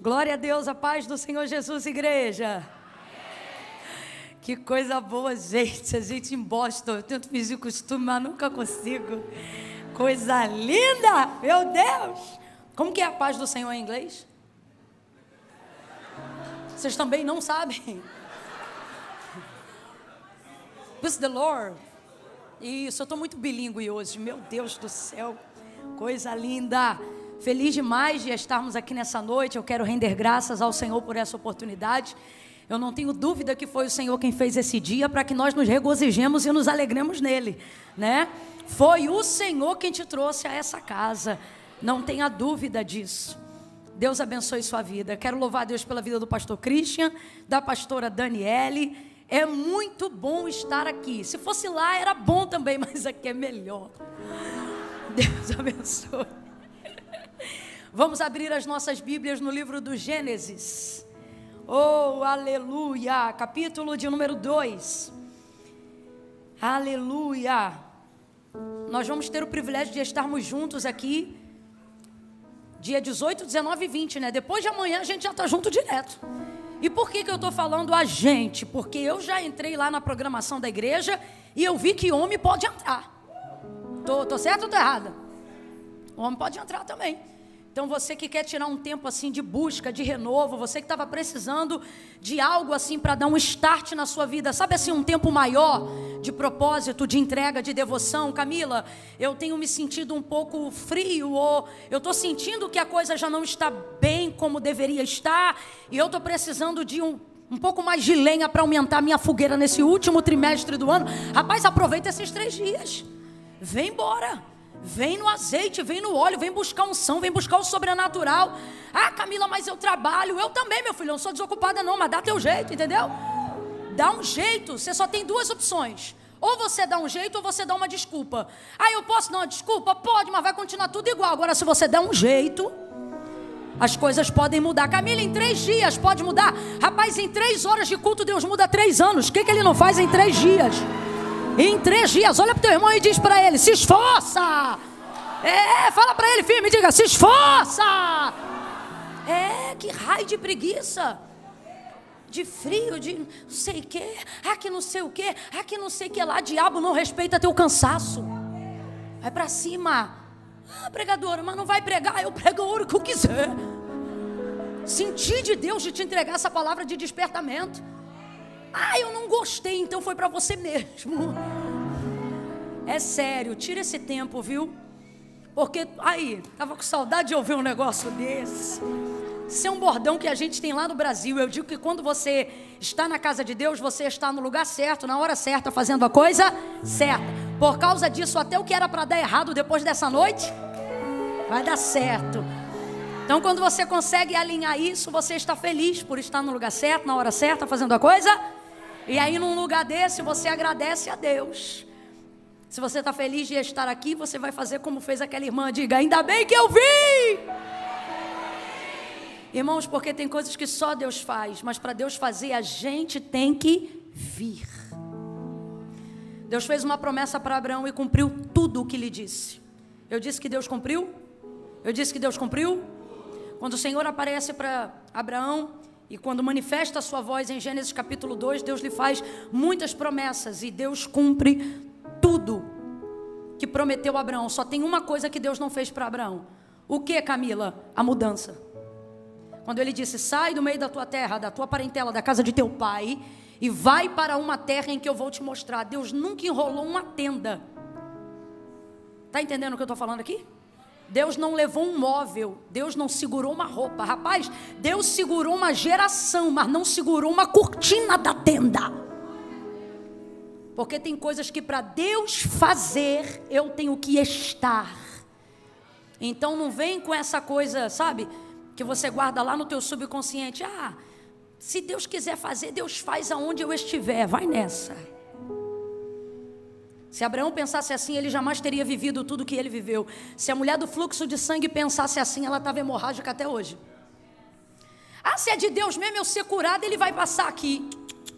Glória a Deus, a paz do Senhor Jesus, igreja. Que coisa boa, gente. A gente em Boston, eu tento fingir costume, mas nunca consigo. Coisa linda, meu Deus. Como que é a paz do Senhor em inglês? Vocês também não sabem? Peace the Lord. Isso, eu estou muito bilíngue hoje, meu Deus do céu. Coisa linda. Feliz demais de estarmos aqui nessa noite. Eu quero render graças ao Senhor por essa oportunidade. Eu não tenho dúvida que foi o Senhor quem fez esse dia para que nós nos regozijemos e nos alegremos nele, né? Foi o Senhor quem te trouxe a essa casa. Não tenha dúvida disso. Deus abençoe sua vida. Quero louvar a Deus pela vida do pastor Christian, da pastora Daniele. É muito bom estar aqui. Se fosse lá era bom também, mas aqui é melhor. Deus abençoe. Vamos abrir as nossas Bíblias no livro do Gênesis. Oh, aleluia! Capítulo de número 2. Aleluia! Nós vamos ter o privilégio de estarmos juntos aqui dia 18, 19 e 20, né? Depois de amanhã a gente já está junto direto. E por que eu estou falando a gente? Porque eu já entrei lá na programação da igreja e eu vi que homem pode entrar. Tô certo ou estou errada? O homem pode entrar também. Então você que quer tirar um tempo assim de busca, de renovo, você que estava precisando de algo assim para dar um start na sua vida, sabe assim, um tempo maior de propósito, de entrega, de devoção. Camila, eu tenho me sentido um pouco frio, ou eu estou sentindo que a coisa já não está bem como deveria estar, e eu estou precisando de um pouco mais de lenha para aumentar minha fogueira nesse último trimestre do ano. Rapaz, aproveita esses 3 dias, vem embora. Vem no azeite, vem no óleo, vem buscar unção, vem buscar o sobrenatural. Ah, Camila, mas eu trabalho. Eu também, meu filho, eu não sou desocupada não, mas dá teu jeito, entendeu? Dá um jeito, você só tem 2 opções. Ou você dá um jeito ou você dá uma desculpa. Ah, eu posso dar uma desculpa? Pode, mas vai continuar tudo igual. Agora, se você der um jeito, as coisas podem mudar. Camila, em 3 dias pode mudar. Rapaz, em 3 horas de culto, Deus muda 3 anos. O que ele não faz em 3 dias? Em 3 dias, olha para o teu irmão e diz para ele: se esforça. Fala para ele firme, diga: se esforça. Que raio de preguiça, de frio, de não sei o que, que não sei o que, que não sei o que lá. Diabo não respeita teu cansaço. Vai para cima. Pregadora, mas não vai pregar. Eu prego a hora que eu quiser. Senti de Deus de te entregar essa palavra de despertamento. Eu não gostei, então foi para você mesmo. É sério, tira esse tempo, viu? Porque, tava com saudade de ouvir um negócio desse. Isso é um bordão que a gente tem lá no Brasil. Eu digo que quando você está na casa de Deus, você está no lugar certo, na hora certa, fazendo a coisa certa. Por causa disso, até o que era para dar errado depois dessa noite, vai dar certo. Então, quando você consegue alinhar isso, você está feliz por estar no lugar certo, na hora certa, fazendo a coisa. E aí, num lugar desse, você agradece a Deus. Se você está feliz de estar aqui, você vai fazer como fez aquela irmã. Diga: ainda bem que eu vim. Irmãos, porque tem coisas que só Deus faz, mas para Deus fazer, a gente tem que vir. Deus fez uma promessa para Abraão e cumpriu tudo o que lhe disse. Eu disse que Deus cumpriu? Eu disse que Deus cumpriu? Quando o Senhor aparece para Abraão e quando manifesta a sua voz em Gênesis capítulo 2, Deus lhe faz muitas promessas e Deus cumpre tudo que prometeu a Abraão. Só tem uma coisa que Deus não fez para Abraão. O que, Camila? A mudança. Quando ele disse: sai do meio da tua terra, da tua parentela, da casa de teu pai e vai para uma terra em que eu vou te mostrar. Deus nunca enrolou uma tenda. Está entendendo o que eu estou falando aqui? Deus não levou um móvel, Deus não segurou uma roupa. Rapaz, Deus segurou uma geração, mas não segurou uma cortina da tenda. Porque tem coisas que para Deus fazer, eu tenho que estar. Então não vem com essa coisa, sabe, que você guarda lá no teu subconsciente. Se Deus quiser fazer, Deus faz aonde eu estiver. Vai nessa. Se Abraão pensasse assim, ele jamais teria vivido tudo que ele viveu. Se a mulher do fluxo de sangue pensasse assim, ela estava hemorrágica até hoje. Se é de Deus mesmo eu ser curada, ele vai passar aqui.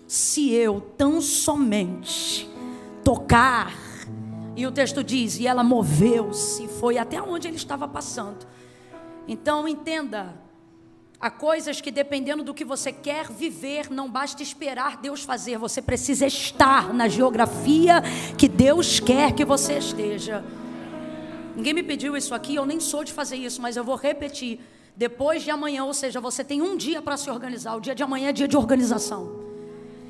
Se eu tão somente tocar. E o texto diz: e ela moveu-se, foi até onde ele estava passando. Então entenda, Há coisas que, dependendo do que você quer viver, não basta esperar Deus fazer. Você precisa estar na geografia que Deus quer que você esteja. Ninguém me pediu isso aqui, eu nem sou de fazer isso, mas eu vou repetir. Depois de amanhã, ou seja, você tem um dia para se organizar. O dia de amanhã é dia de organização.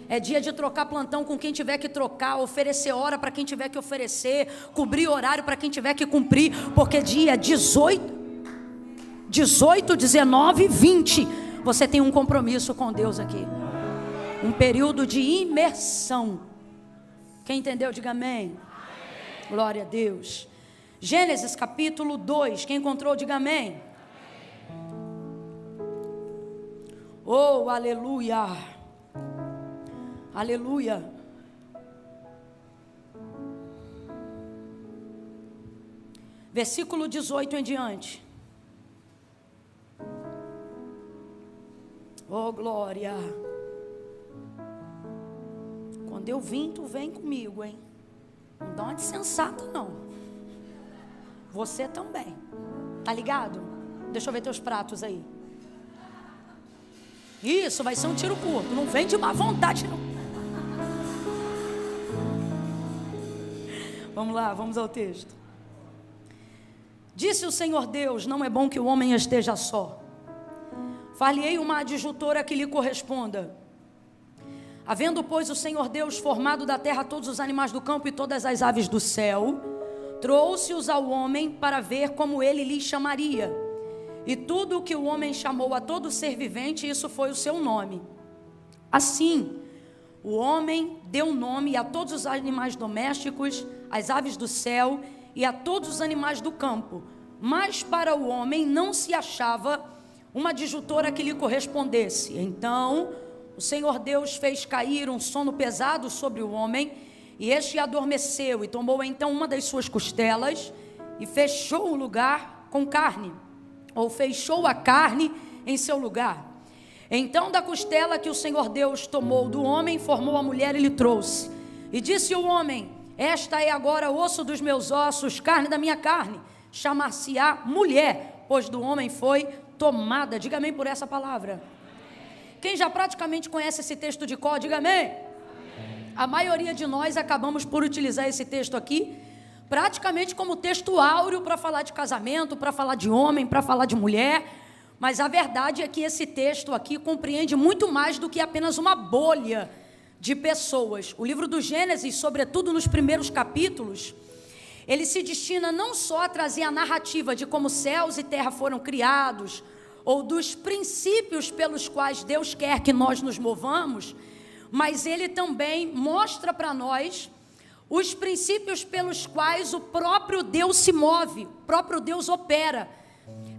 É dia de trocar plantão com quem tiver que trocar, oferecer hora para quem tiver que oferecer, cobrir horário para quem tiver que cumprir, porque dia 18, 19, 20, você tem um compromisso com Deus aqui. Um período de imersão. Quem entendeu, diga amém. Glória a Deus. Gênesis capítulo 2, quem encontrou, diga amém. Oh, aleluia. Aleluia. Versículo 18 em diante. Oh, glória. Quando eu vim, tu vem comigo, hein? Não dá uma de sensata, não. Você também. Tá ligado? Deixa eu ver teus pratos aí. Isso, vai ser um tiro curto. Não vem de má vontade, não. Vamos lá, vamos ao texto. Disse o Senhor Deus: não é bom que o homem esteja só. Far-lhe-ei uma adjutora que lhe corresponda. Havendo, pois, o Senhor Deus formado da terra todos os animais do campo e todas as aves do céu, trouxe-os ao homem para ver como ele lhes chamaria. E tudo o que o homem chamou a todo ser vivente, isso foi o seu nome. Assim, o homem deu nome a todos os animais domésticos, às aves do céu e a todos os animais do campo. Mas para o homem não se achava uma adjutora que lhe correspondesse. Então o Senhor Deus fez cair um sono pesado sobre o homem, e este adormeceu, e tomou então uma das suas costelas, e fechou o lugar com carne, ou fechou a carne em seu lugar. Então da costela que o Senhor Deus tomou do homem, formou a mulher e lhe trouxe. E disse o homem: esta é agora osso dos meus ossos, carne da minha carne. Chamar-se-á mulher, pois do homem foi tomada. Diga amém por essa palavra. Quem já praticamente conhece esse texto de cor, diga amém. A maioria de nós acabamos por utilizar esse texto aqui praticamente como texto áureo para falar de casamento, para falar de homem, para falar de mulher. Mas a verdade é que esse texto aqui compreende muito mais do que apenas uma bolha de pessoas. O livro do Gênesis, sobretudo nos primeiros capítulos, ele se destina não só a trazer a narrativa de como céus e terra foram criados, ou dos princípios pelos quais Deus quer que nós nos movamos, mas ele também mostra para nós os princípios pelos quais o próprio Deus se move, o próprio Deus opera.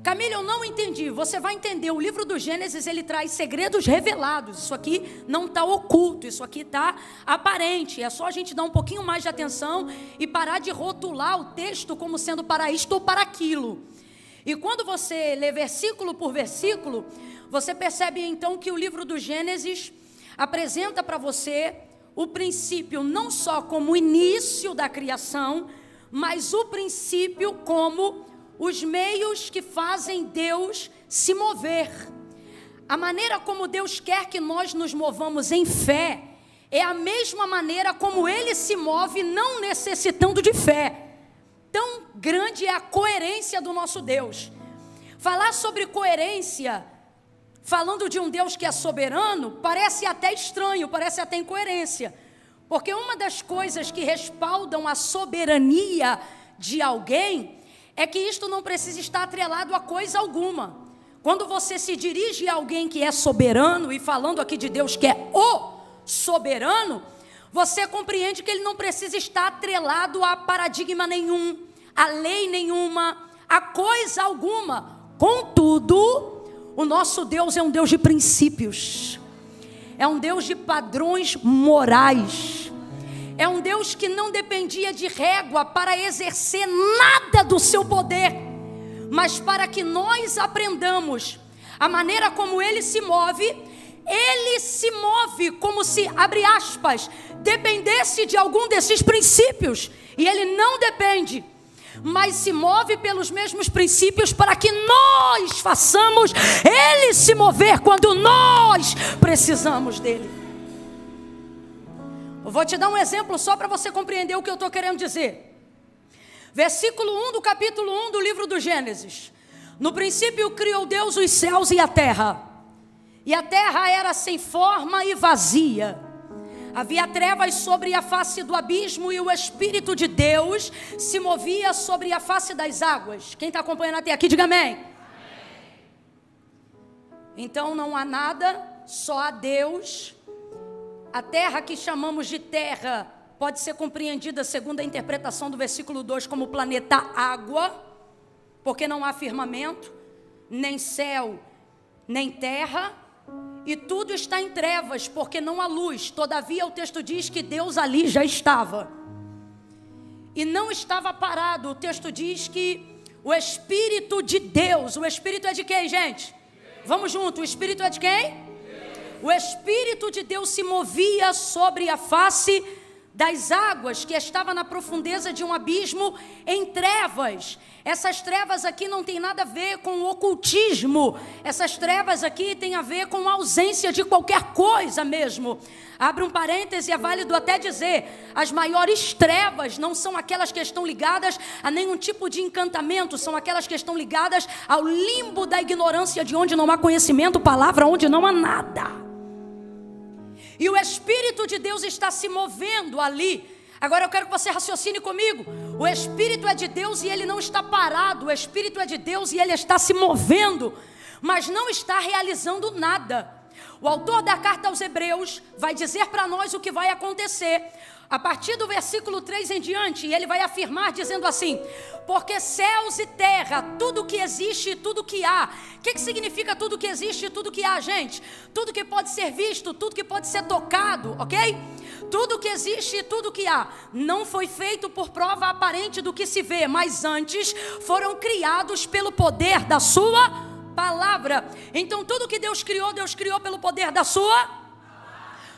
Camila, eu não entendi. Você vai entender. O livro do Gênesis, ele traz segredos revelados. Isso aqui não está oculto, isso aqui está aparente. É só a gente dar um pouquinho mais de atenção e parar de rotular o texto como sendo para isto ou para aquilo. E quando você lê versículo por versículo, você percebe então que o livro do Gênesis apresenta para você o princípio não só como o início da criação, mas o princípio como os meios que fazem Deus se mover. A maneira como Deus quer que nós nos movamos em fé é a mesma maneira como Ele se move não necessitando de fé. Tão grande é a coerência do nosso Deus. Falar sobre coerência, falando de um Deus que é soberano, parece até estranho, parece até incoerência. Porque uma das coisas que respaldam a soberania de alguém é que isto não precisa estar atrelado a coisa alguma. Quando você se dirige a alguém que é soberano, e falando aqui de Deus que é o soberano, você compreende que ele não precisa estar atrelado a paradigma nenhum, a lei nenhuma, a coisa alguma. Contudo, o nosso Deus é um Deus de princípios, é um Deus de padrões morais, é um Deus que não dependia de régua para exercer nada do seu poder, mas para que nós aprendamos a maneira como Ele se move como se, abre aspas, dependesse de algum desses princípios, e Ele não depende. mas se move pelos mesmos princípios para que nós façamos Ele se mover quando nós precisamos dEle. Eu vou te dar um exemplo só para você compreender o que eu estou querendo dizer. Versículo 1 do capítulo 1 do livro do Gênesis. No princípio criou Deus os céus e a terra era sem forma e vazia. Havia trevas sobre a face do abismo e o Espírito de Deus se movia sobre a face das águas. Quem está acompanhando até aqui, diga amém. Então não há nada, só há Deus. A terra que chamamos de terra pode ser compreendida, segundo a interpretação do versículo 2, como planeta água, porque não há firmamento, nem céu, nem terra. E tudo está em trevas, porque não há luz. Todavia o texto diz que Deus ali já estava. E não estava parado. O texto diz que o Espírito de Deus. O Espírito é de quem, gente? Vamos junto. O Espírito é de quem? O Espírito de Deus se movia sobre a face das águas, que estava na profundeza de um abismo em trevas. Essas trevas aqui não tem nada a ver com o ocultismo. Essas trevas aqui tem a ver com a ausência de qualquer coisa mesmo. Abre um parêntese, é válido até dizer, as maiores trevas não são aquelas que estão ligadas a nenhum tipo de encantamento, são aquelas que estão ligadas ao limbo da ignorância, de onde não há conhecimento, palavra onde não há nada. E o Espírito de Deus está se movendo ali. Agora eu quero que você raciocine comigo. O Espírito é de Deus e ele não está parado. O Espírito é de Deus e ele está se movendo, mas não está realizando nada. O autor da carta aos Hebreus vai dizer para nós o que vai acontecer a partir do versículo 3 em diante, e ele vai afirmar dizendo assim: porque céus e terra, tudo que existe e tudo que há. O que significa tudo que existe e tudo que há, gente? Tudo que pode ser visto, tudo que pode ser tocado, ok? Tudo que existe e tudo que há não foi feito por prova aparente do que se vê, mas antes foram criados pelo poder da sua palavra. Então tudo que Deus criou pelo poder da sua.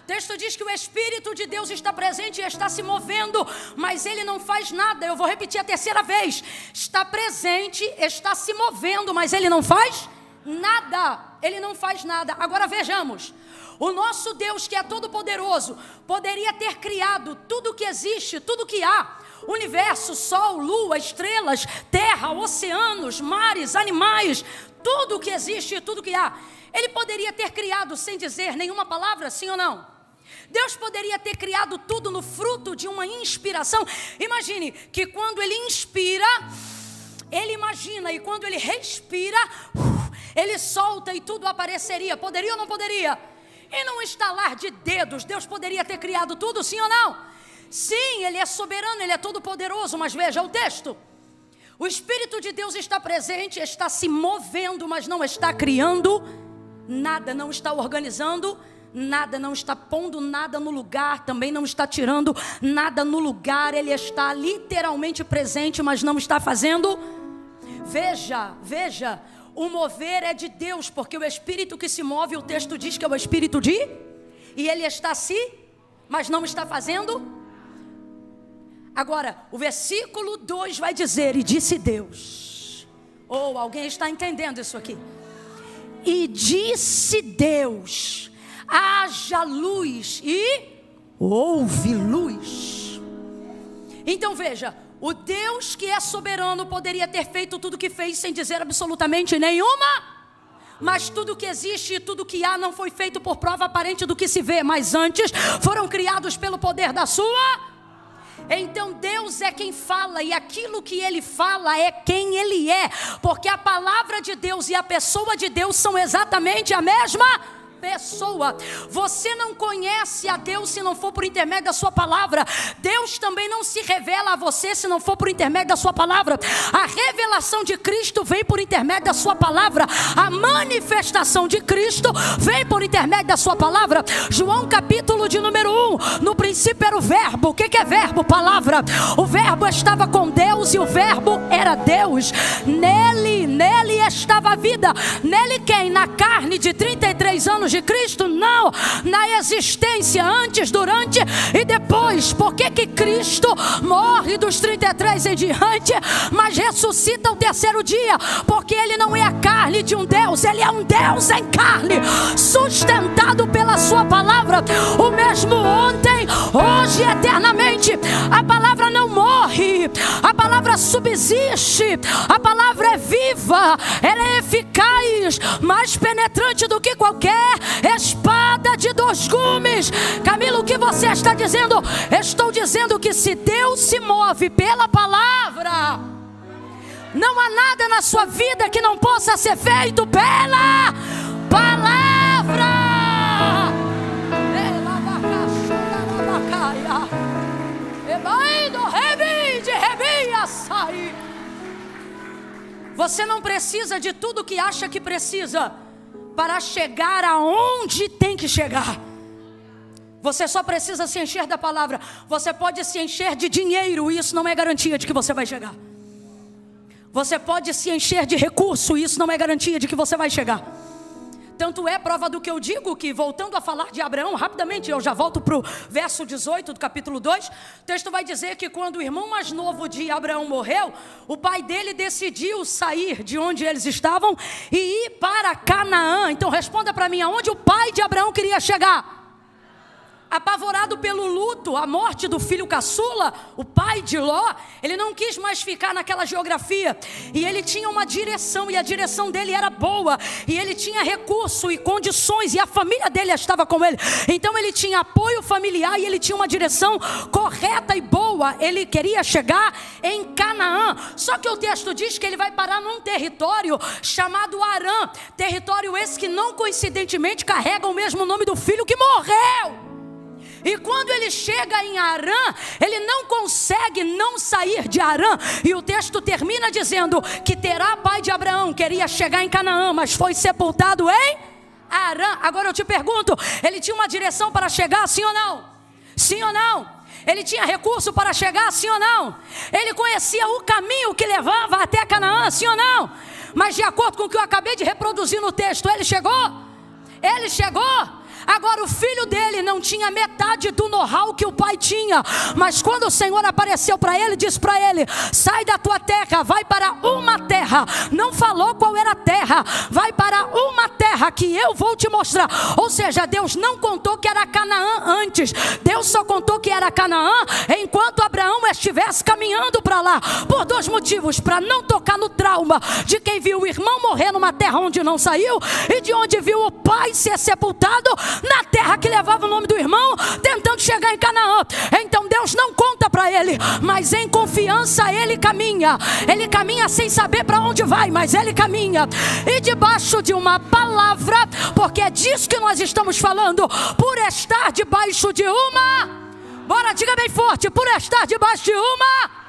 O texto diz que o Espírito de Deus está presente e está se movendo, mas ele não faz nada. Eu vou repetir a terceira vez. Está presente, está se movendo, mas ele não faz nada. Ele não faz nada. Agora vejamos. O nosso Deus, que é todo poderoso, poderia ter criado tudo que existe, tudo que há. Universo, sol, lua, estrelas, terra, oceanos, mares, animais, tudo que existe e tudo que há. Ele poderia ter criado sem dizer nenhuma palavra, sim ou não? Deus poderia ter criado tudo no fruto de uma inspiração. Imagine que quando ele inspira, ele imagina, e quando ele respira, ele solta e tudo apareceria. Poderia ou não poderia? E num estalar de dedos, Deus poderia ter criado tudo, sim ou não? Sim, ele é soberano, ele é todo poderoso, mas veja o texto. O Espírito de Deus está presente, está se movendo, mas não está criando nada, não está organizando nada, não está pondo nada no lugar, também não está tirando nada no lugar. Ele está literalmente presente, mas não está fazendo. Veja, o mover é de Deus, porque o Espírito que se move, o texto diz que é o Espírito de, e ele está mas não está fazendo. Agora, o versículo 2 vai dizer: e disse Deus. Alguém está entendendo isso aqui? E disse Deus: haja luz, e houve luz. Então veja, o Deus que é soberano poderia ter feito tudo que fez sem dizer absolutamente nenhuma. Mas tudo que existe e tudo que há não foi feito por prova aparente do que se vê, mas antes foram criados pelo poder da sua. Então Deus é quem fala, e aquilo que ele fala é quem ele é, porque a palavra de Deus e a pessoa de Deus são exatamente a mesma pessoa. Você não conhece a Deus se não for por intermédio da sua palavra. Deus também não se revela a você se não for por intermédio da sua palavra. A revelação de Cristo vem por intermédio da sua palavra. A manifestação de Cristo vem por intermédio da sua palavra. João capítulo de número 1. No princípio era o verbo. O que é verbo? Palavra. O verbo estava com Deus e o verbo era Deus. Nele estava a vida. Nele quem? Na carne de 33 anos de Cristo? Não, na existência, antes, durante e depois. Por que que Cristo morre dos 33 em diante, mas ressuscita ao terceiro dia? Porque Ele não é a carne de um Deus, Ele é um Deus em carne, sustentado pela sua palavra, o mesmo ontem, hoje e eternamente. A palavra não morre, a palavra subsiste, a palavra é viva, ela é eficaz, mais penetrante do que qualquer espada de dois gumes. Camilo, o que você está dizendo? Estou dizendo que se Deus se move pela palavra, não há nada na sua vida que não possa ser feito pela palavra. Você não precisa de tudo que acha que precisa para chegar aonde tem que chegar. Você só precisa se encher da palavra. Você pode se encher de dinheiro, e isso não é garantia de que você vai chegar. Você pode se encher de recurso, e isso não é garantia de que você vai chegar. Tanto é prova do que eu digo que, voltando a falar de Abraão, rapidamente, eu já volto para o verso 18 do capítulo 2, o texto vai dizer que quando o irmão mais novo de Abraão morreu, o pai dele decidiu sair de onde eles estavam e ir para Canaã. Então responda para mim, aonde o pai de Abraão queria chegar? Apavorado pelo luto, a morte do filho caçula, o pai de Ló, ele não quis mais ficar naquela geografia. E ele tinha uma direção, e a direção dele era boa. E ele tinha recurso e condições, e a família dele estava com ele. Então ele tinha apoio familiar e ele tinha uma direção correta e boa. Ele queria chegar em Canaã. Só que o texto diz que ele vai parar num território chamado Harã. Território esse que não coincidentemente carrega o mesmo nome do filho que morreu. E quando ele chega em Harã, ele não consegue não sair de Harã. E o texto termina dizendo que Terá, pai de Abraão, queria chegar em Canaã, mas foi sepultado em Harã. Agora eu te pergunto, ele tinha uma direção para chegar, sim ou não? Sim ou não? Ele tinha recurso para chegar, sim ou não? Ele conhecia o caminho que levava até Canaã, sim ou não? Mas de acordo com o que eu acabei de reproduzir no texto, ele chegou? Ele chegou? Agora o filho dele não tinha metade do know-how que o pai tinha. Mas quando o Senhor apareceu para ele, disse para ele: sai da tua terra, vai para uma terra. Não falou qual era a terra. Vai para uma terra que eu vou te mostrar. Ou seja, Deus não contou que era Canaã antes. Deus só contou que era Canaã enquanto Abraão estivesse caminhando para lá. Por dois motivos: para não tocar no trauma de quem viu o irmão morrer numa terra onde não saiu, e de onde viu o pai ser sepultado na terra que levava o nome do irmão, tentando chegar em Canaã. Então Deus não conta para ele, mas em confiança ele caminha. Ele caminha sem saber para onde vai, mas ele caminha. E debaixo de uma palavra, porque é disso que nós estamos falando, por estar debaixo de uma, bora, diga bem forte, por estar debaixo de uma,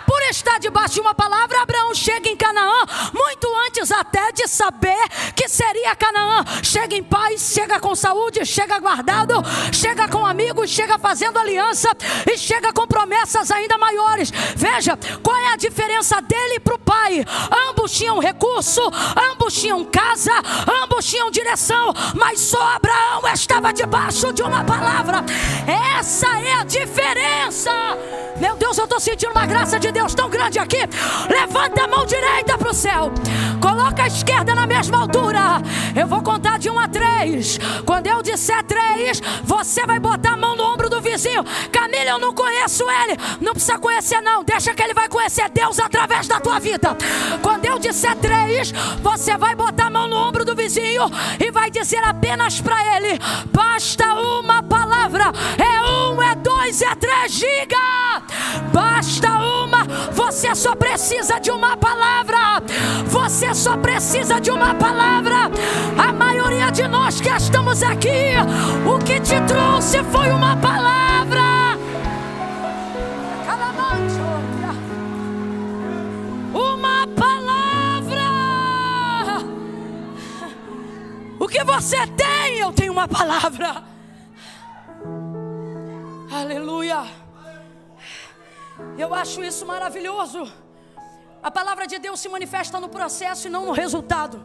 por estar debaixo de uma palavra, Abraão chega em Canaã, muito antes até de saber que seria Canaã. Chega em paz, chega com saúde, chega guardado, chega com amigos, chega fazendo aliança e chega com promessas ainda maiores. Veja, qual é a diferença dele para o pai? Ambos tinham recurso, ambos tinham casa, ambos tinham direção, mas só Abraão estava debaixo de uma palavra. Essa é a diferença. Meu Deus, eu estou sentindo uma graça de Deus tão grande aqui. Levanta a mão direita para o céu, coloca a esquerda na mesma altura. Eu vou contar de 1 a 3. Quando eu disser 3, você vai botar a mão no ombro do vizinho. Camila, eu não conheço ele. Não precisa conhecer não, deixa que ele vai conhecer Deus através da tua vida. Quando eu disser 3, você vai botar a mão no ombro do vizinho e vai dizer apenas para ele: basta uma palavra. É 1, é 2, é 3, diga. Basta uma. Você só precisa de uma palavra. Você só precisa de uma palavra. A maioria de nós que estamos aqui, o que te trouxe foi uma palavra. Uma palavra. O que você tem? Eu tenho uma palavra. Aleluia. Eu acho isso maravilhoso. A palavra de Deus se manifesta no processo e não no resultado.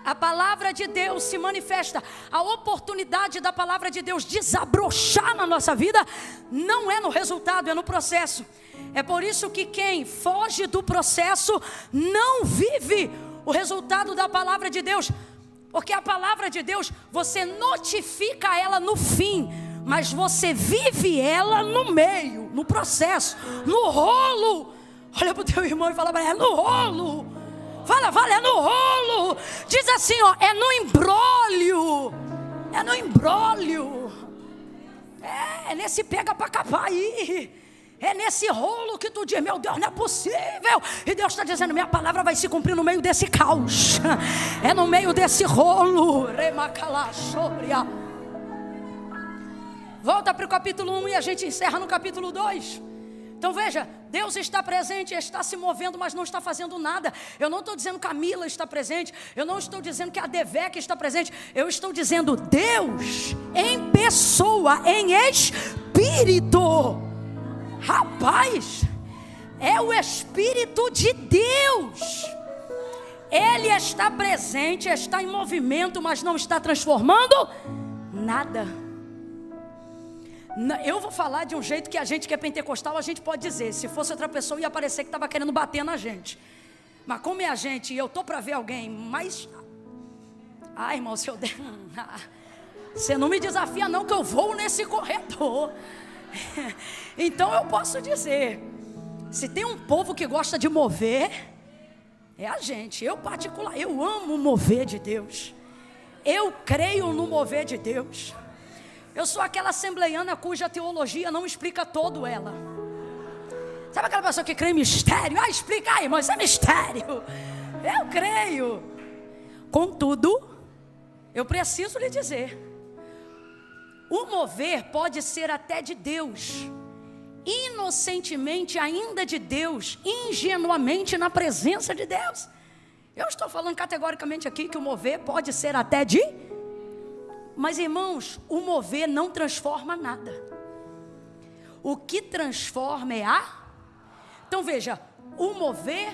a palavra de Deus se manifesta, a oportunidade da palavra de Deus desabrochar na nossa vida, não é no resultado, é no processo. É por isso que quem foge do processo não vive o resultado da palavra de Deus. Porque a palavra de Deus, você notifica ela no fim, mas você vive ela no meio, no processo, no rolo. Olha para o teu irmão e fala para ele, é no rolo. Fala, é no rolo. Diz assim, ó, é no embrólio. É no embrólio. É nesse pega para capar aí. É nesse rolo que tu diz, meu Deus, não é possível. E Deus está dizendo, minha palavra vai se cumprir no meio desse caos. É no meio desse rolo. Volta para o capítulo 1 e a gente encerra no capítulo 2. Então veja, Deus está presente, está se movendo, mas não está fazendo nada. Eu não estou dizendo que a Mila está presente, eu não estou dizendo que a Devec está presente, eu estou dizendo Deus em pessoa, em espírito. Rapaz, é o Espírito de Deus. Ele está presente, está em movimento, mas não está transformando nada. Eu vou falar de um jeito que a gente que é pentecostal, a gente pode dizer. Se fosse outra pessoa, ia parecer que estava querendo bater na gente. Mas como é a gente, e eu estou para ver alguém, mas... Ai, irmão, se eu der... Você não me desafia não, que eu vou nesse corredor. Então eu posso dizer, se tem um povo que gosta de mover, é a gente. Eu amo o mover de Deus. Eu creio no mover de Deus. Eu sou aquela assembleiana cuja teologia não explica todo ela. Sabe aquela pessoa que crê em mistério? Explica aí, irmão, isso é mistério. Eu creio. Contudo, eu preciso lhe dizer, o mover pode ser até de Deus, inocentemente ainda de Deus, ingenuamente na presença de Deus. Eu estou falando categoricamente aqui que o mover pode ser até de... Mas irmãos, o mover não transforma nada. O que transforma é a... Então veja, o mover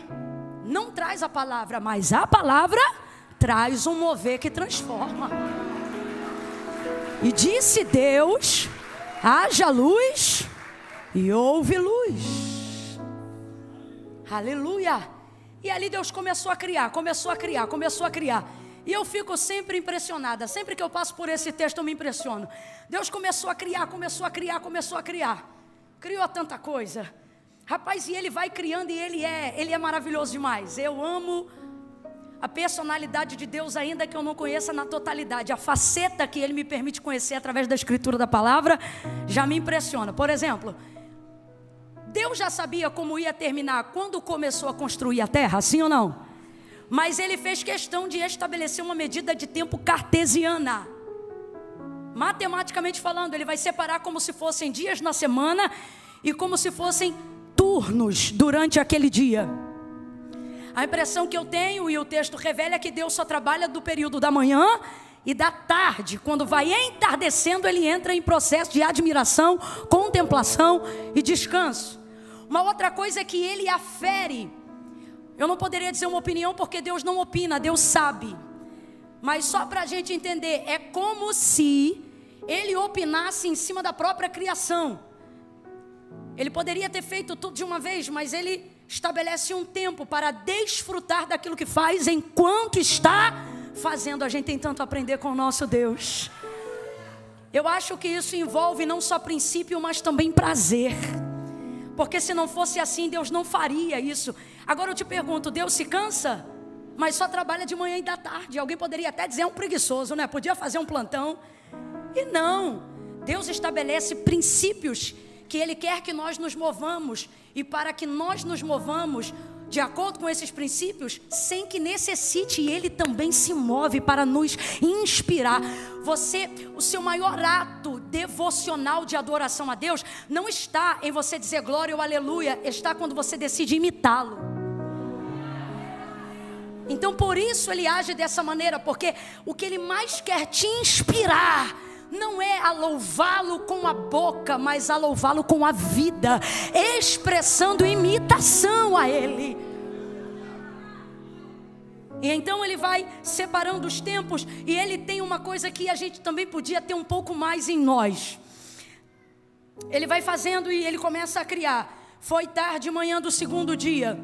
não traz a palavra, mas a palavra traz um mover que transforma. E disse Deus, haja luz e houve luz. Aleluia. E ali Deus começou a criar. E eu fico sempre impressionada. Sempre que eu passo por esse texto eu me impressiono. Deus começou a criar. Criou tanta coisa. Rapaz, e Ele vai criando e Ele é maravilhoso demais. Eu amo a personalidade de Deus, ainda que eu não conheça na totalidade. A faceta que Ele me permite conhecer através da escritura da palavra já me impressiona. Por exemplo, Deus já sabia como ia terminar quando começou a construir a terra, sim ou não? Mas Ele fez questão de estabelecer uma medida de tempo cartesiana. Matematicamente falando, Ele vai separar como se fossem dias na semana e como se fossem turnos durante aquele dia. A impressão que eu tenho, e o texto revela, é que Deus só trabalha do período da manhã e da tarde. Quando vai entardecendo, Ele entra em processo de admiração, contemplação e descanso. Uma outra coisa é que Ele afere. Eu não poderia dizer uma opinião porque Deus não opina, Deus sabe. Mas só para a gente entender, é como se Ele opinasse em cima da própria criação. Ele poderia ter feito tudo de uma vez, mas Ele estabelece um tempo para desfrutar daquilo que faz enquanto está fazendo. A gente tem tanto a aprender com o nosso Deus. Eu acho que isso envolve não só princípio, mas também prazer. Porque se não fosse assim, Deus não faria isso. Agora eu te pergunto, Deus se cansa? Mas só trabalha de manhã e da tarde. Alguém poderia até dizer, é um preguiçoso, né? Podia fazer um plantão. E não. Deus estabelece princípios que Ele quer que nós nos movamos. E para que nós nos movamos de acordo com esses princípios, sem que necessite, Ele também se move para nos inspirar. O seu maior ato devocional de adoração a Deus não está em você dizer glória ou aleluia, está quando você decide imitá-lo. Então por isso Ele age dessa maneira, porque o que Ele mais quer te inspirar não é a louvá-lo com a boca, mas a louvá-lo com a vida, expressando imitação a Ele. E então ele vai separando os tempos. E ele tem uma coisa que a gente também podia ter um pouco mais em nós. Ele vai fazendo e ele começa a criar. Foi tarde, manhã do segundo dia.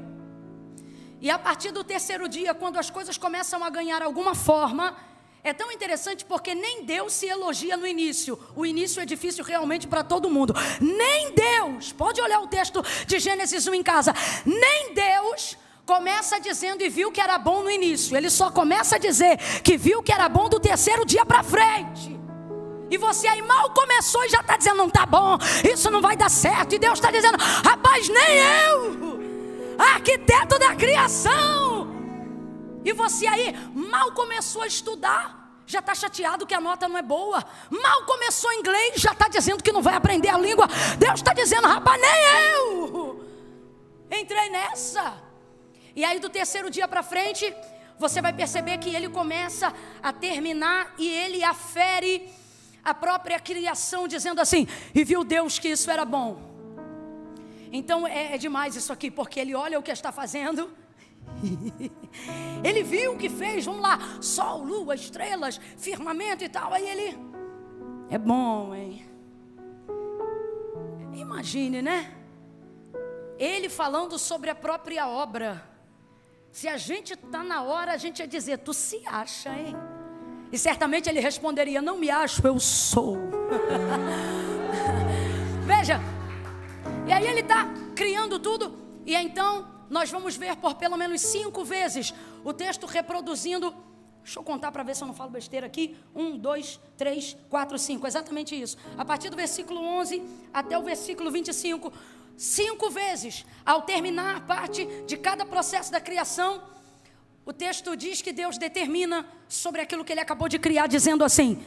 E a partir do terceiro dia, quando as coisas começam a ganhar alguma forma, é tão interessante porque nem Deus se elogia no início. O início é difícil realmente para todo mundo. Nem Deus, pode olhar o texto de Gênesis 1 em casa. Nem Deus começa dizendo e viu que era bom no início. Ele só começa a dizer que viu que era bom do terceiro dia para frente. E você aí mal começou e já está dizendo, não está bom, isso não vai dar certo. E Deus está dizendo, rapaz, nem eu, arquiteto da criação. E você aí mal começou a estudar, já está chateado que a nota não é boa. Mal começou inglês, já está dizendo que não vai aprender a língua. Deus está dizendo, rapaz, nem eu entrei nessa. E aí do terceiro dia para frente, você vai perceber que ele começa a terminar e ele afere a própria criação, dizendo assim, e viu Deus que isso era bom. Então é demais isso aqui, porque ele olha o que está fazendo. Ele viu o que fez, vamos lá, sol, lua, estrelas, firmamento e tal. Aí ele, é bom, hein? Imagine, né? Ele falando sobre a própria obra. Se a gente está na hora, a gente ia dizer, tu se acha, hein? E certamente ele responderia, não me acho, eu sou. Veja, e aí ele está criando tudo. E então nós vamos ver por pelo menos 5 vezes o texto reproduzindo. Deixa eu contar para ver se eu não falo besteira aqui. 1, 2, 3, 4, 5, exatamente isso. A partir do versículo 11 até o versículo 25. 5 vezes, ao terminar a parte de cada processo da criação, o texto diz que Deus determina sobre aquilo que ele acabou de criar, dizendo assim,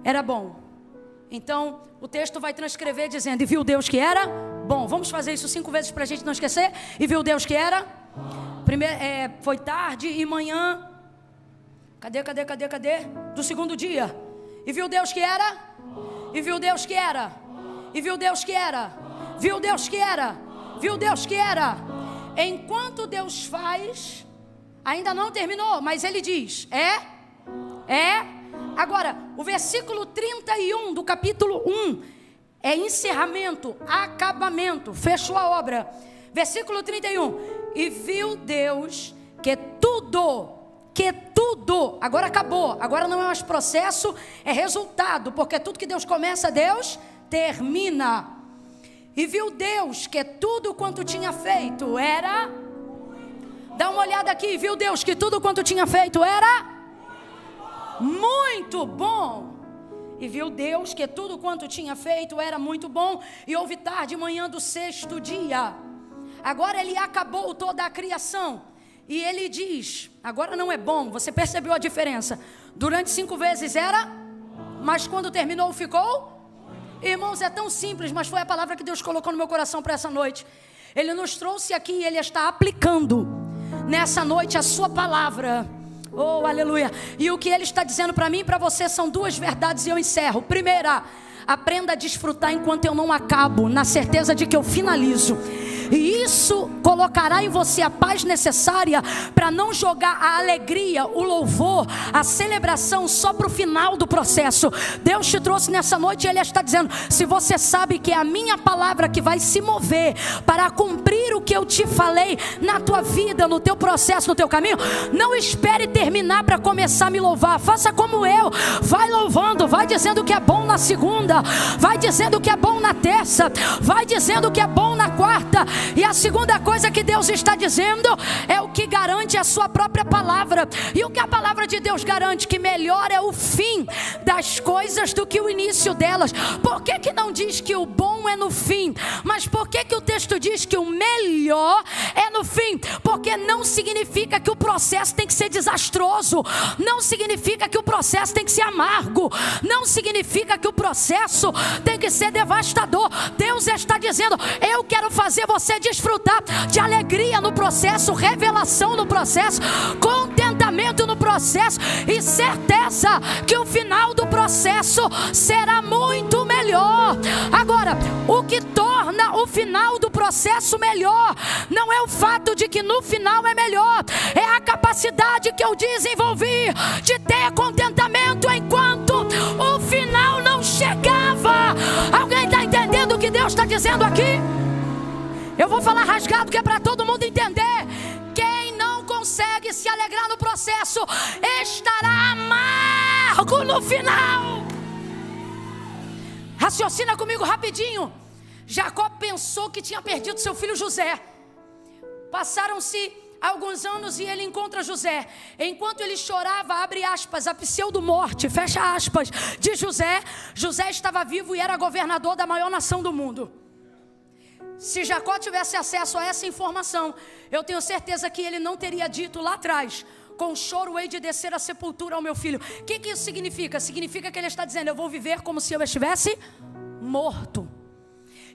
era bom. Então, o texto vai transcrever dizendo, e viu Deus que era bom. Vamos fazer isso 5 vezes para a gente não esquecer. E viu Deus que era primeiro, foi tarde e manhã. Cadê? Do segundo dia. E viu Deus que era. E viu Deus que era. E viu Deus que era. Viu Deus que era. Viu Deus que era. Enquanto Deus faz... Ainda não terminou, mas ele diz, Agora, o versículo 31 do capítulo 1 é encerramento, acabamento, fechou a obra. Versículo 31, e viu Deus que tudo, agora acabou, agora não é mais processo, é resultado, porque tudo que Deus começa, Deus termina. E viu Deus que tudo quanto tinha feito era... Dá uma olhada aqui, viu Deus que tudo quanto tinha feito era muito bom. E viu Deus que tudo quanto tinha feito era muito bom. E houve tarde e manhã do sexto dia. Agora ele acabou toda a criação. E ele diz, agora não é bom, você percebeu a diferença. Durante 5 vezes era, mas quando terminou ficou. Irmãos, é tão simples, mas foi a palavra que Deus colocou no meu coração para essa noite. Ele nos trouxe aqui e ele está aplicando nessa noite a sua palavra. Oh, aleluia. E o que ele está dizendo para mim e para você são 2 verdades e eu encerro. Primeira, aprenda a desfrutar enquanto eu não acabo, na certeza de que eu finalizo. E isso colocará em você a paz necessária para não jogar a alegria, o louvor, a celebração só para o final do processo. Deus te trouxe nessa noite e Ele está dizendo, se você sabe que é a minha palavra que vai se mover para cumprir o que eu te falei na tua vida, no teu processo, no teu caminho, não espere terminar para começar a me louvar. Faça como eu, vai louvando, vai dizendo que é bom na segunda, vai dizendo que é bom na terça, vai dizendo que é bom na quarta. E a segunda coisa que Deus está dizendo é o que garante a sua própria palavra. E o que a palavra de Deus garante? Que melhor é o fim das coisas do que o início delas. Por que que não diz que o bom é no fim? Mas por que que o texto diz que o melhor é no fim? Porque não significa que o processo tem que ser desastroso. Não significa que o processo tem que ser amargo. Não significa que o processo tem que ser devastador. Deus está dizendo, eu quero fazer você desfrutar de alegria no processo, revelação no processo, contentamento no processo e certeza que o final do processo será muito melhor. Agora, o que torna o final do processo melhor. Não é o fato de que no final é melhor. É a capacidade que eu desenvolvi de ter contentamento enquanto o final não chegava. Alguém está entendendo o que Deus está dizendo aqui? Eu vou falar rasgado que é para todo mundo entender. Quem não consegue se alegrar no processo estará amargo no final. Raciocina comigo rapidinho. Jacó pensou que tinha perdido seu filho José. Passaram-se alguns anos e ele encontra José. Enquanto ele chorava, abre aspas, a pseudo-morte, fecha aspas, de José. José estava vivo e era governador da maior nação do mundo. Se Jacó tivesse acesso a essa informação, eu tenho certeza que ele não teria dito lá atrás: com choro hei de descer à sepultura ao meu filho. O que isso significa? Significa que ele está dizendo: eu vou viver como se eu estivesse morto.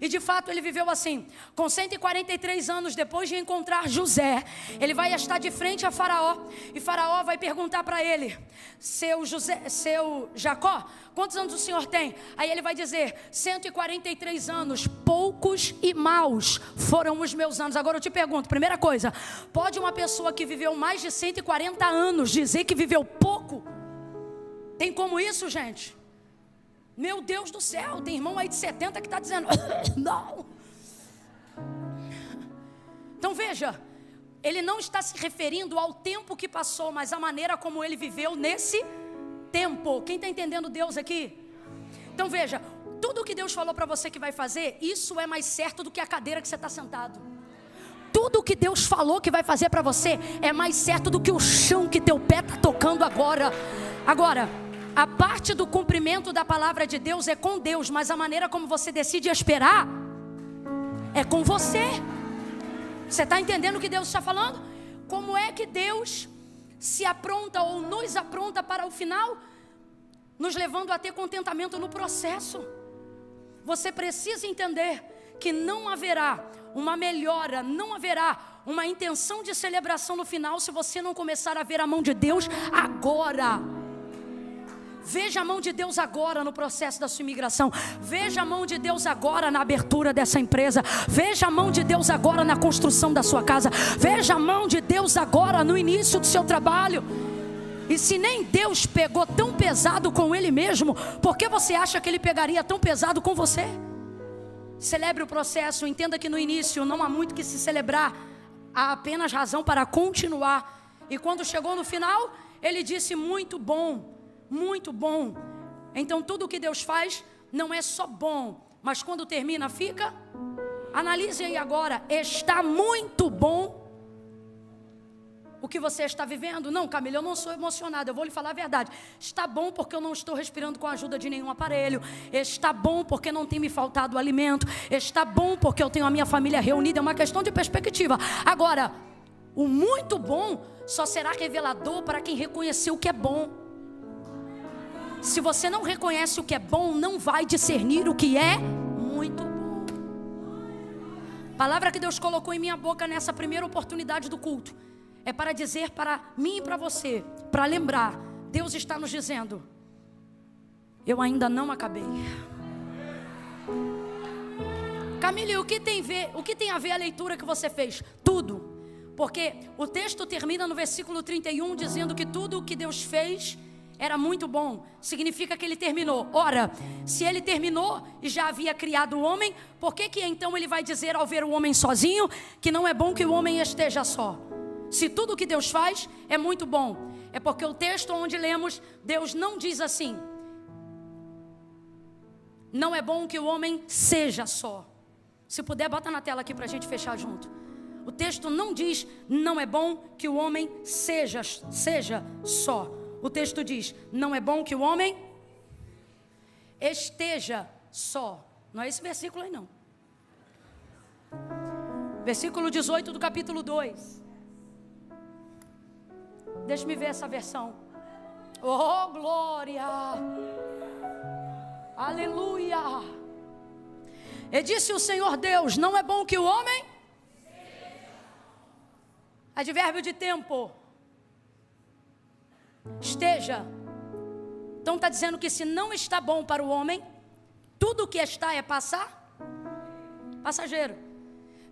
E de fato ele viveu assim. Com 143 anos depois de encontrar José, ele vai estar de frente a Faraó. E Faraó vai perguntar para ele: seu Jacó, quantos anos o senhor tem? Aí ele vai dizer: 143 anos, poucos e maus foram os meus anos. Agora eu te pergunto, primeira coisa: pode uma pessoa que viveu mais de 140 anos dizer que viveu pouco? Tem como isso, gente? Meu Deus do céu, tem irmão aí de 70 que está dizendo não. Então veja, ele não está se referindo ao tempo que passou, mas à maneira como ele viveu nesse tempo. Quem está entendendo Deus aqui? Então veja, tudo que Deus falou para você que vai fazer, isso é mais certo do que a cadeira que você está sentado. Tudo que Deus falou que vai fazer para você é mais certo do que o chão que teu pé está tocando agora. Agora, a parte do cumprimento da palavra de Deus é com Deus, mas a maneira como você decide esperar é com você. Você está entendendo o que Deus está falando? Como é que Deus se apronta ou nos apronta para o final? Nos levando a ter contentamento no processo. Você precisa entender que não haverá uma melhora, não haverá uma intenção de celebração no final se você não começar a ver a mão de Deus agora. Veja a mão de Deus agora no processo da sua imigração. Veja a mão de Deus agora na abertura dessa empresa. Veja a mão de Deus agora na construção da sua casa. Veja a mão de Deus agora no início do seu trabalho. E se nem Deus pegou tão pesado com Ele mesmo, por que você acha que Ele pegaria tão pesado com você? Celebre o processo. Entenda que no início não há muito que se celebrar. Há apenas razão para continuar. E quando chegou no final, Ele disse: muito bom. Muito bom. Então tudo que Deus faz não é só bom, mas quando termina fica. Analise aí agora. Está muito bom o que você está vivendo? Não, Camila, eu não sou emocionada. Eu vou lhe falar a verdade. Está bom porque eu não estou respirando com a ajuda de nenhum aparelho. Está bom porque não tem me faltado alimento. Está bom porque eu tenho a minha família reunida. É uma questão de perspectiva. Agora, o muito bom só será revelador para quem reconheceu o que é bom. Se você não reconhece o que é bom, não vai discernir o que é muito bom. Palavra que Deus colocou em minha boca nessa primeira oportunidade do culto é para dizer para mim e para você, para lembrar, Deus está nos dizendo: eu ainda não acabei. Camila, o que tem a ver a leitura que você fez? Tudo. Porque o texto termina no versículo 31 dizendo que tudo o que Deus fez era muito bom. Significa que Ele terminou. Ora, se Ele terminou e já havia criado o homem, por que então Ele vai dizer ao ver o homem sozinho que não é bom que o homem esteja só? Se tudo que Deus faz é muito bom, é porque o texto onde lemos, Deus não diz assim: não é bom que o homem seja só. Se puder, bota na tela aqui para a gente fechar junto. O texto não diz: não é bom que o homem seja só. O texto diz: não é bom que o homem esteja só. Não é esse versículo aí não. Versículo 18 do capítulo 2. Deixa-me ver essa versão. Oh, glória! Aleluia! E disse o Senhor Deus: não é bom que o homem... Advérbio de tempo. Esteja. Então está dizendo que se não está bom para o homem, tudo o que está é passar. passageiro.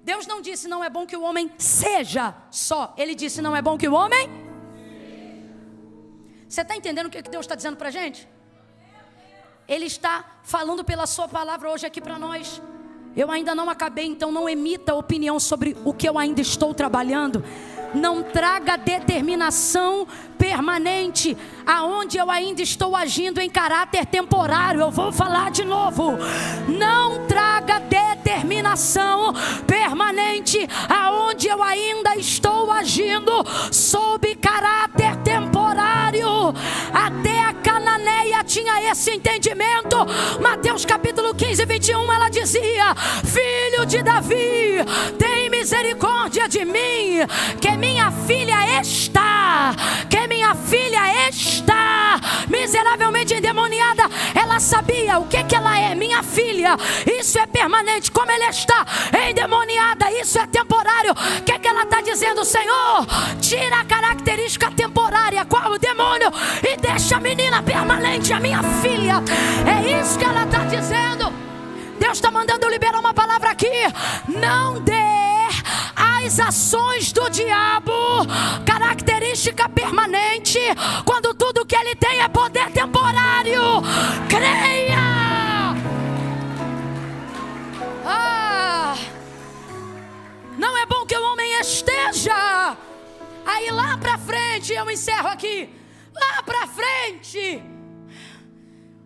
Deus não disse não é bom que o homem seja só. Ele disse não é bom que o homem... Você está entendendo o que Deus está dizendo para a gente? Ele está falando pela sua palavra hoje aqui para nós. Eu ainda não acabei, então não emita opinião sobre o que eu ainda estou trabalhando. Não traga determinação permanente aonde eu ainda estou agindo em caráter temporário. Eu vou falar de novo. Não traga determinação permanente aonde eu ainda estou agindo sob caráter temporário. Até a cananeia tinha esse entendimento. Mateus capítulo 15, 21, ela dizia: filho de Davi, tem misericórdia de mim, que minha filha está miseravelmente endemoniada. Ela sabia o que ela é, minha filha, isso é permanente. Como ela está endemoniada, isso é temporário. O que ela está dizendo? Senhor, tira a característica temporária, qual o demônio, e deixa a menina permanente, a minha filha. É isso que ela está dizendo. Deus está mandando eu liberar uma palavra aqui. Não dê às ações do diabo característica permanente, quando tudo que ele tem é poder temporário. Creia! Não é bom que o homem esteja. Aí lá pra frente, eu encerro aqui. Lá pra frente,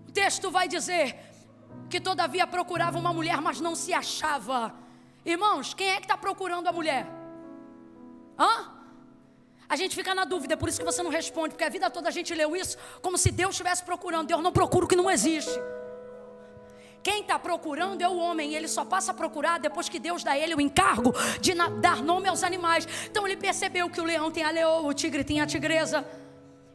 o texto vai dizer que todavia procurava uma mulher, mas não se achava. Irmãos, quem é que está procurando a mulher? A gente fica na dúvida, é por isso que você não responde, porque a vida toda a gente leu isso como se Deus estivesse procurando. Deus não procura o que não existe. Quem está procurando é o homem, e ele só passa a procurar depois que Deus dá a ele o encargo de dar nome aos animais. Então ele percebeu que o leão tem a leoa, o tigre tem a tigresa,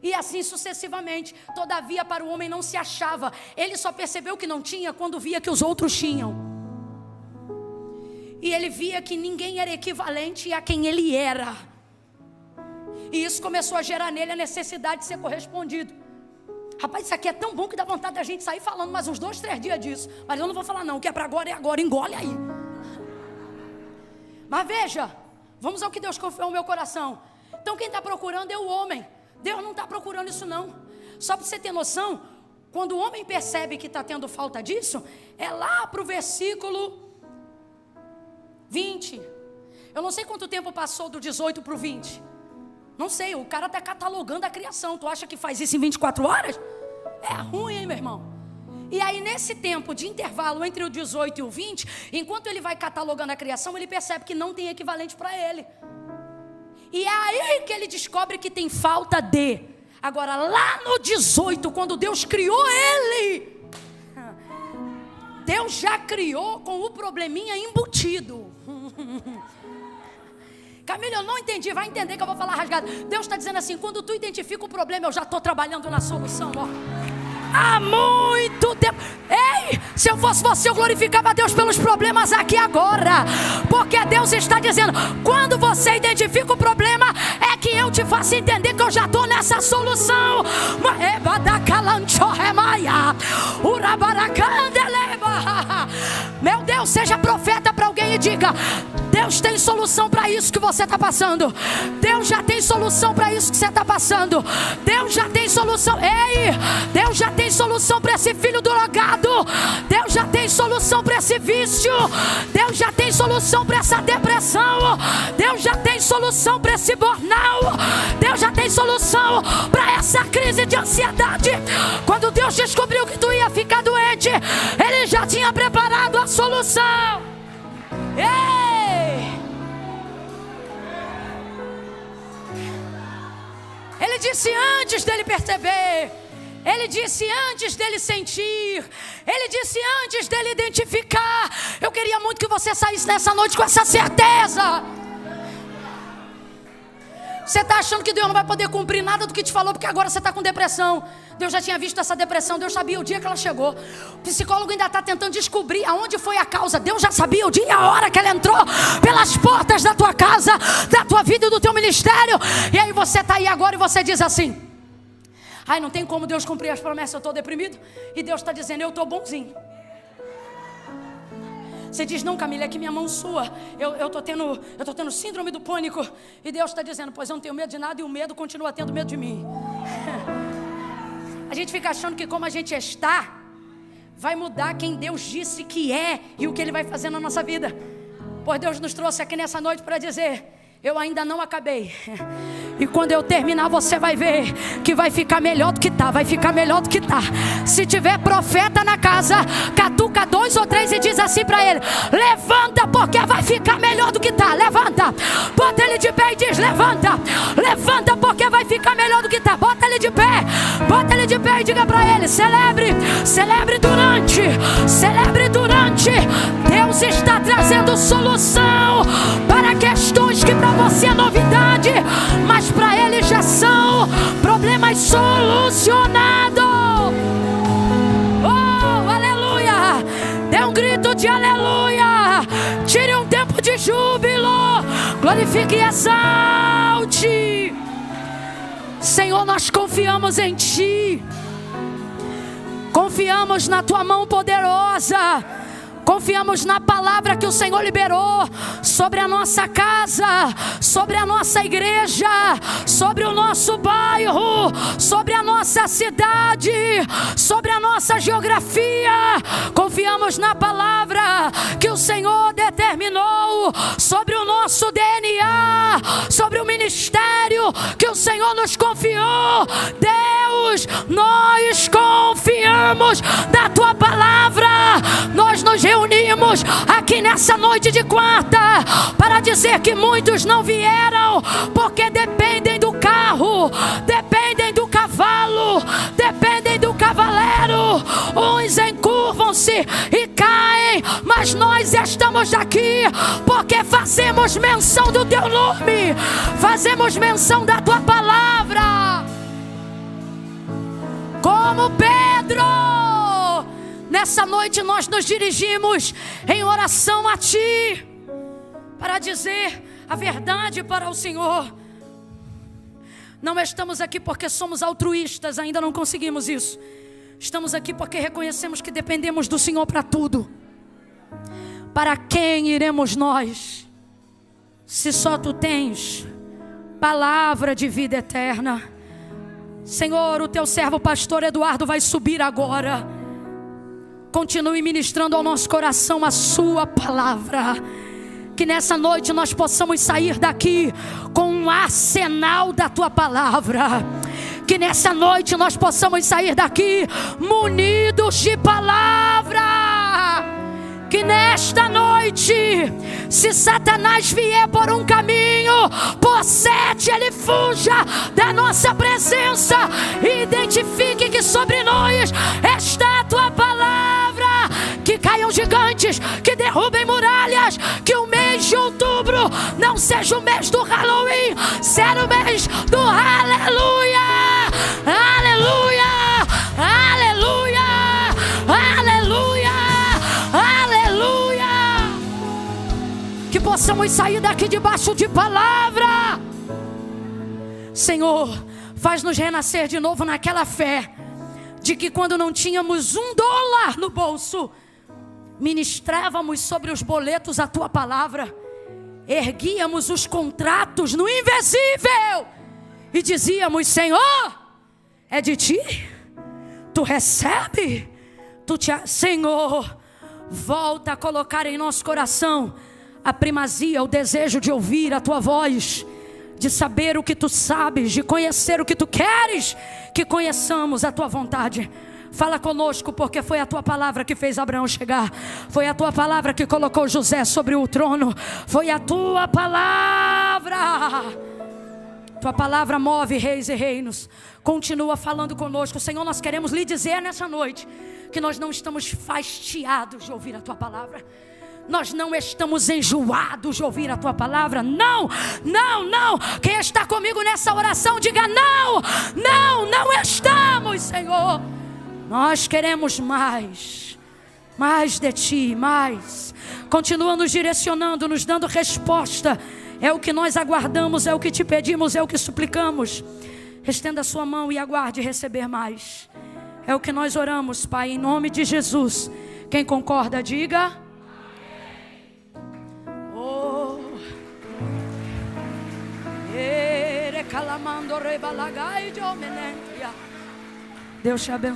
e assim sucessivamente. Todavia para o homem não se achava. Ele só percebeu que não tinha quando via que os outros tinham. E ele via que ninguém era equivalente a quem ele era. E isso começou a gerar nele a necessidade de ser correspondido. Rapaz, isso aqui é tão bom que dá vontade da gente sair falando mais uns 2, 3 dias disso. Mas eu não vou falar não, o que é para agora é agora, engole aí. Mas veja, vamos ao que Deus confiou no meu coração. Então quem está procurando é o homem. Deus não está procurando isso não. Só para você ter noção, quando o homem percebe que está tendo falta disso, é lá para o versículo 20. Eu não sei quanto tempo passou do 18 para o 20. Não sei, o cara está catalogando a criação. Tu acha que faz isso em 24 horas? É ruim, hein, meu irmão? E aí nesse tempo de intervalo entre o 18 e o 20, enquanto ele vai catalogando a criação, ele percebe que não tem equivalente para ele. E é aí que ele descobre que tem falta de. Agora lá no 18, quando Deus criou ele, Deus já criou com o probleminha embutido. Camila, eu não entendi, vai entender que eu vou falar rasgado. Deus está dizendo assim, quando tu identifica o problema, eu já estou trabalhando na solução, ó. Há muito tempo. Ei, se eu fosse você, eu glorificava a Deus pelos problemas aqui agora. Porque Deus está dizendo, quando você identifica o problema, é que eu te faço entender que eu já estou nessa solução. Meu Deus, seja profeta para alguém e diga, Deus tem solução para isso que você está passando. Deus já tem solução para isso que você está passando. Deus já tem solução. Ei, Deus já tem solução para esse filho drogado. Deus já tem solução para esse vício. Deus já tem solução para essa depressão. Deus já tem solução para esse burnout. Deus já tem solução para essa crise de ansiedade. Quando Deus descobriu que tu ia ficar doente, Ele já tinha preparado a solução. Ei! Ele disse antes dele perceber. Ele disse antes dele sentir. Ele disse antes dele identificar. Eu queria muito que você saísse nessa noite com essa certeza. Você está achando que Deus não vai poder cumprir nada do que te falou, porque agora você está com depressão. Deus já tinha visto essa depressão, Deus sabia o dia que ela chegou. O psicólogo ainda está tentando descobrir aonde foi a causa. Deus já sabia o dia e a hora que ela entrou pelas portas da tua casa, da tua vida e do teu ministério. E aí você está aí agora e você diz assim, ai, não tem como Deus cumprir as promessas, eu estou deprimido. E Deus está dizendo, eu estou bonzinho. Você diz, não, Camila, é que minha mão sua. Eu tô tendo síndrome do pânico. E Deus está dizendo, pois eu não tenho medo de nada e o medo continua tendo medo de mim. A gente fica achando que como a gente está, vai mudar quem Deus disse que é e o que Ele vai fazer na nossa vida. Pois Deus nos trouxe aqui nessa noite para dizer, eu ainda não acabei. E quando eu terminar, você vai ver que vai ficar melhor do que tá. Vai ficar melhor do que tá. Se tiver profeta na casa, catuca 2 ou 3 e diz assim para ele, levanta, porque vai ficar melhor do que tá. Levanta, bota ele de pé e diz, levanta. Levanta, porque vai ficar melhor do que tá. Bota ele de pé, bota ele de pé e diga para ele, celebre, celebre durante, celebre durante. Deus está trazendo solução para questões que para você é novidade, mas para Ele já são problemas solucionados. Oh, aleluia! Dê um grito de aleluia! Tire um tempo de júbilo, glorifique e exalte. Senhor, nós confiamos em Ti, confiamos na Tua mão poderosa. Confiamos na palavra que o Senhor liberou sobre a nossa casa, sobre a nossa igreja, sobre o nosso bairro, sobre a nossa cidade, sobre a nossa geografia. Confiamos na palavra que o Senhor determinou sobre o nosso DNA, sobre o ministério que o Senhor nos confiou. Deus, nós confiamos na Tua palavra. Nós nos reunimos aqui nessa noite de quarta para dizer que muitos não vieram porque dependem do carro, dependem do cavalo, dependem do cavaleiro. Uns encurvam-se e caem, mas nós estamos aqui porque fazemos menção do Teu nome, fazemos menção da Tua palavra. Como Pedro, nessa noite nós nos dirigimos em oração a Ti, para dizer a verdade para o Senhor. Não estamos aqui porque somos altruístas, ainda não conseguimos isso. Estamos aqui porque reconhecemos que dependemos do Senhor para tudo. Para quem iremos nós, se só Tu tens palavra de vida eterna? Senhor, o Teu servo pastor Eduardo vai subir agora. Continue ministrando ao nosso coração a Sua palavra. Que nessa noite nós possamos sair daqui com um arsenal da Tua palavra. Que nessa noite nós possamos sair daqui munidos de palavra. Que nesta noite, se Satanás vier por um caminho, por 7 ele fuja da nossa presença. Identifique que sobre nós está a Tua palavra. Que caiam gigantes, que derrubem muralhas. Que o mês de outubro não seja o mês do Halloween, seja o mês do aleluia. Aleluia, aleluia, aleluia, aleluia. Que possamos sair daqui debaixo de palavra. Senhor, faz-nos renascer de novo naquela fé de que quando não tínhamos $1 no bolso, ministrávamos sobre os boletos a Tua palavra, erguíamos os contratos no invisível e dizíamos, Senhor, é de Ti, Tu recebe, Senhor, volta a colocar em nosso coração a primazia, o desejo de ouvir a Tua voz, de saber o que Tu sabes, de conhecer o que Tu queres, que conheçamos a Tua vontade. Fala conosco, porque foi a Tua palavra que fez Abraão chegar, foi a Tua palavra que colocou José sobre o trono, foi a Tua palavra. Tua palavra move reis e reinos. Continua falando conosco, Senhor. Nós queremos lhe dizer nessa noite que nós não estamos fastiados de ouvir a Tua palavra. Nós não estamos enjoados de ouvir a Tua palavra. Não, não, não. Quem está comigo nessa oração, diga não, não, não estamos, Senhor. Nós queremos mais de Ti, mais. Continua nos direcionando, nos dando resposta. É o que nós aguardamos, é o que Te pedimos, é o que suplicamos. Estenda a sua mão e aguarde receber mais. É o que nós oramos, Pai, em nome de Jesus. Quem concorda, diga. Deus te abençoe.